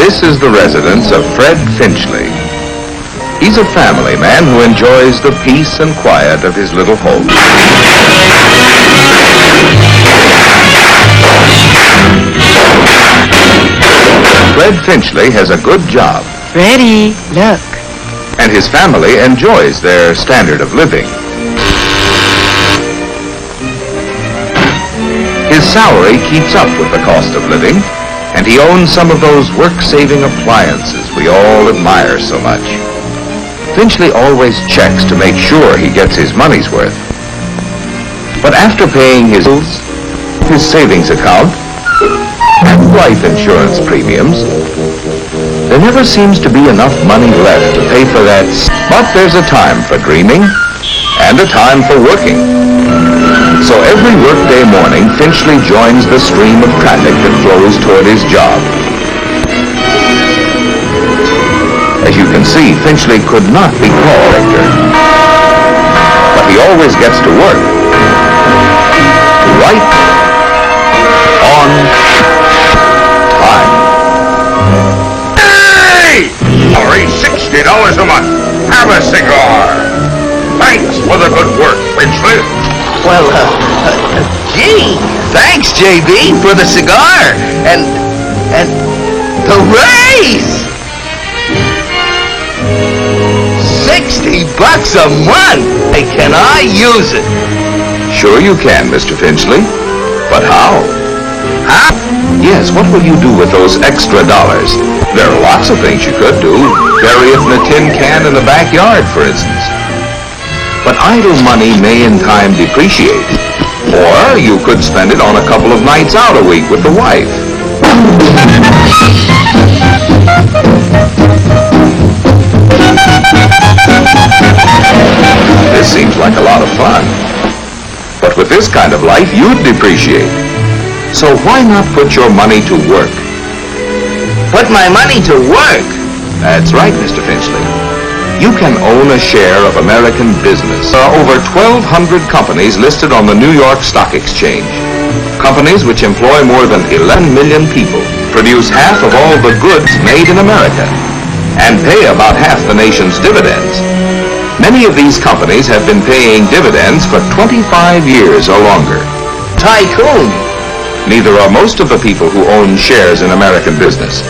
This is the residence of Fred Finchley. He's a family man who enjoys the peace and quiet of his little home. Fred Finchley has a good job. Freddie, look. And his family enjoys their standard of living. His salary keeps up with the cost of living, and he owns some of those work-saving appliances we all admire so much. Finchley always checks to make sure he gets his money's worth. But after paying his bills, his savings account, and life insurance premiums, there never seems to be enough money left to pay for that. But there's a time for dreaming and a time for working. So every workday morning, Finchley joins the stream of traffic that flows toward his job. As you can see, Finchley could not be called Victor, but he always gets to work right on time. Hey! Sorry, $60 a month. Have a cigar. Thanks for the good work, Finchley. Well, gee, thanks, JB, for the cigar and the raise. $60 a month. Hey, can I use it? Sure you can, Mr. Finchley. But how? Huh? Yes, what will you do with those extra dollars? There are lots of things you could do. Bury it in a tin can in the backyard, for instance. But idle money may in time depreciate. Or you could spend it on a couple of nights out a week with the wife. This seems like a lot of fun. But with this kind of life, you'd depreciate. So why not put your money to work? Put my money to work? That's right, Mr. Finchley. You can own a share of American business. There are over 1,200 companies listed on the New York Stock Exchange. Companies which employ more than 11 million people, produce half of all the goods made in America, and pay about half the nation's dividends. Many of these companies have been paying dividends for 25 years or longer. Tycoon. Neither are most of the people who own shares in American business.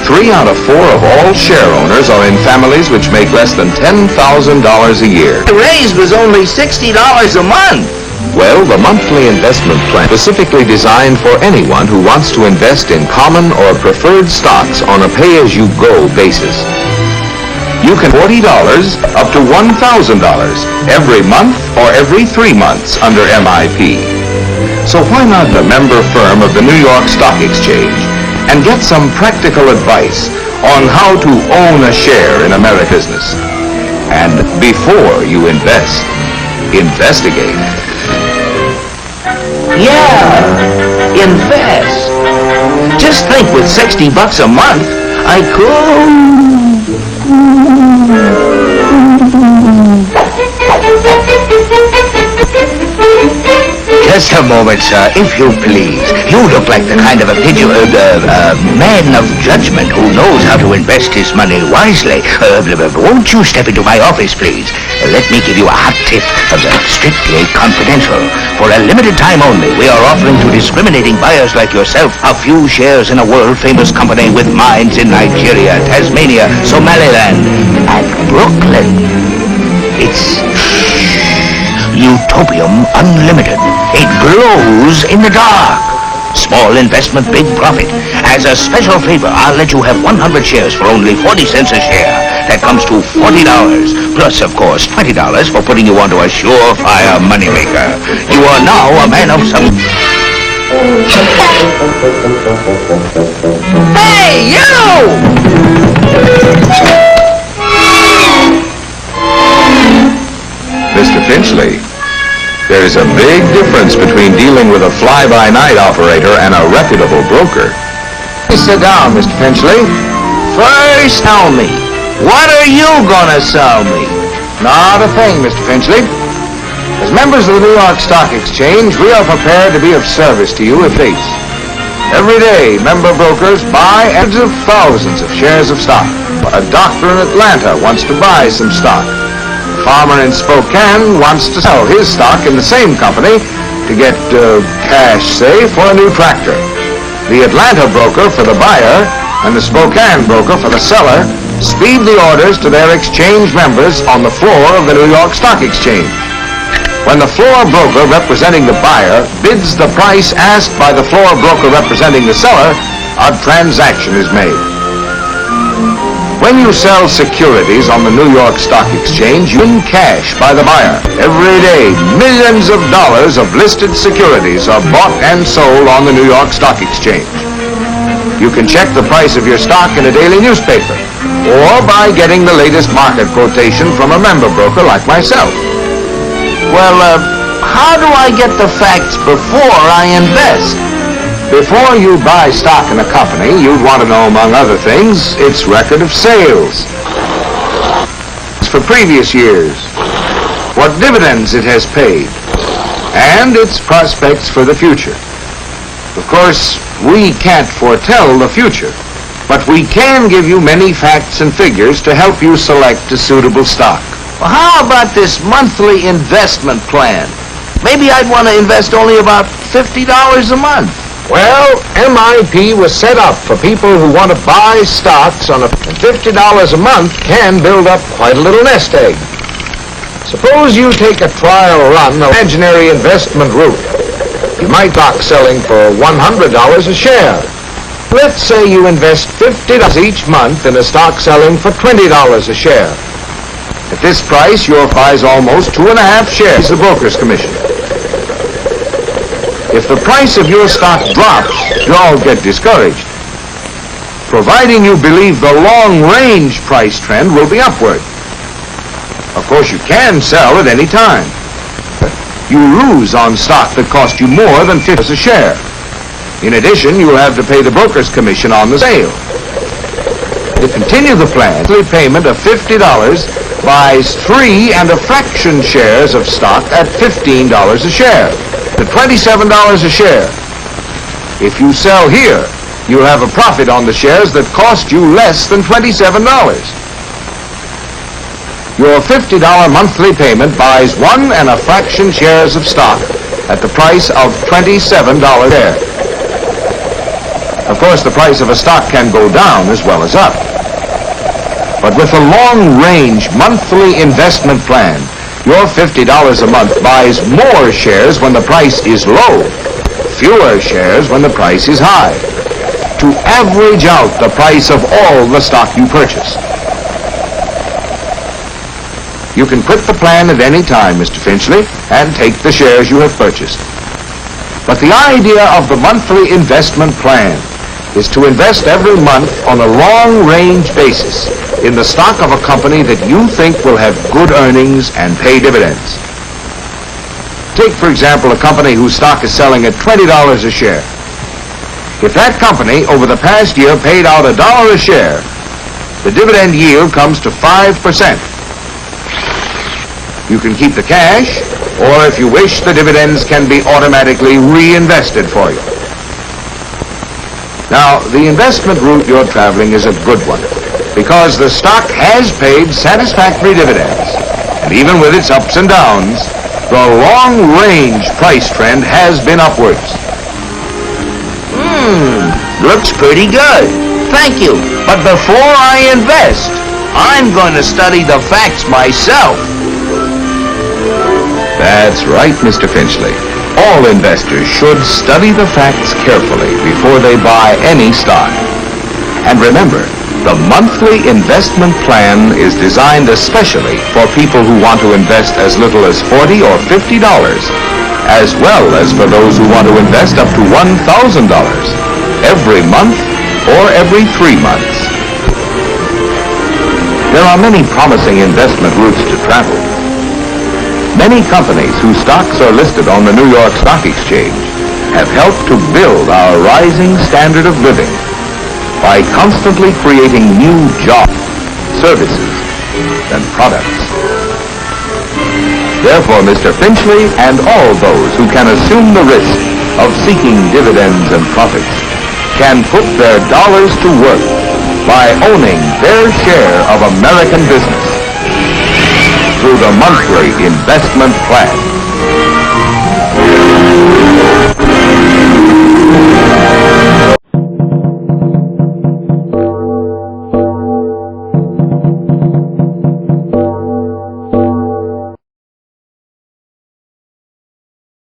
3 out of 4 of all share owners are in families which make less than $10,000 a year. The raise was only $60 a month. Well, the monthly investment plan is specifically designed for anyone who wants to invest in common or preferred stocks on a pay-as-you-go basis. You can $40 up to $1,000 every month or every 3 months under MIP. So why not the member firm of the New York Stock Exchange and get some practical advice on how to own a share in American business? And before you invest, investigate. Yeah, invest. Just think, with $60 a month, I could... Just a moment, sir, if you please. You look like the kind of a man of judgment who knows how to invest his money wisely. Won't you step into my office, please? Let me give you a hot tip, strictly confidential. For a limited time only, we are offering to discriminating buyers like yourself a few shares in a world-famous company with mines in Nigeria, Tasmania, Somaliland, and Brooklyn. It's Utopium Unlimited. It glows in the dark. Small investment, big profit. As a special favor, I'll let you have 100 shares for only 40 cents a share. That comes to $40. Plus, of course, $20 for putting you onto a surefire moneymaker. You are now a man of some... Hey, you! Mr. Finchley, there is a big difference between dealing with a fly-by-night operator and a reputable broker. Please sit down, Mr. Finchley. First, tell me, what are you gonna sell me? Not a thing, Mr. Finchley. As members of the New York Stock Exchange, we are prepared to be of service to you if please. Every day, member brokers buy tens of thousands of shares of stock. A doctor in Atlanta wants to buy some stock. A farmer in Spokane wants to sell his stock in the same company to get cash, say, for a new tractor. The Atlanta broker for the buyer and the Spokane broker for the seller speed the orders to their exchange members on the floor of the New York Stock Exchange. When the floor broker representing the buyer bids the price asked by the floor broker representing the seller, a transaction is made. When you sell securities on the New York Stock Exchange, you win cash by the buyer. Every day, millions of dollars of listed securities are bought and sold on the New York Stock Exchange. You can check the price of your stock in a daily newspaper, or by getting the latest market quotation from a member broker like myself. Well, how do I get the facts before I invest? Before you buy stock in a company, you'd want to know, among other things, its record of sales. For previous years, what dividends it has paid, and its prospects for the future. Of course, we can't foretell the future, but we can give you many facts and figures to help you select a suitable stock. Well, how about this monthly investment plan? Maybe I'd want to invest only about $50 a month. Well, MIP was set up for people who want to buy stocks on $50 a month can build up quite a little nest egg. Suppose you take a trial run of imaginary investment route. You might stock selling for $100 a share. Let's say you invest $50 each month in a stock selling for $20 a share. At this price, your buys almost 2.5 shares of the broker's commission. If the price of your stock drops, you'll get discouraged, providing you believe the long-range price trend will be upward. Of course, you can sell at any time. You lose on stock that cost you more than $50 a share. In addition, you'll have to pay the broker's commission on the sale. To continue the plan, the payment of $50 buys 3 1/2 shares of stock at $15 a share, to $27 a share. If you sell here, you'll have a profit on the shares that cost you less than $27. Your $50 monthly payment buys 1 1/2 shares of stock at the price of $27 a share. Of course, the price of a stock can go down as well as up. But with a long-range monthly investment plan, your $50 a month buys more shares when the price is low, fewer shares when the price is high, to average out the price of all the stock you purchase. You can quit the plan at any time, Mr. Finchley, and take the shares you have purchased. But the idea of the monthly investment plan is to invest every month on a long-range basis in the stock of a company that you think will have good earnings and pay dividends. Take, for example, a company whose stock is selling at $20 a share. If that company, over the past year, paid out $1 a share, the dividend yield comes to 5%. You can keep the cash, or if you wish, the dividends can be automatically reinvested for you. Now, the investment route you're traveling is a good one, because the stock has paid satisfactory dividends, and even with its ups and downs, the long-range price trend has been upwards. Looks pretty good. Thank you. But before I invest, I'm going to study the facts myself. That's right, Mr. Finchley. All investors should study the facts carefully before they buy any stock. And remember, the monthly investment plan is designed especially for people who want to invest as little as $40 or $50, as well as for those who want to invest up to $1,000 every month or every 3 months. There are many promising investment routes to travel. Many companies whose stocks are listed on the New York Stock Exchange have helped to build our rising standard of living by constantly creating new jobs, services, and products. Therefore, Mr. Finchley and all those who can assume the risk of seeking dividends and profits can put their dollars to work by owning their share of American business through the monthly investment plan.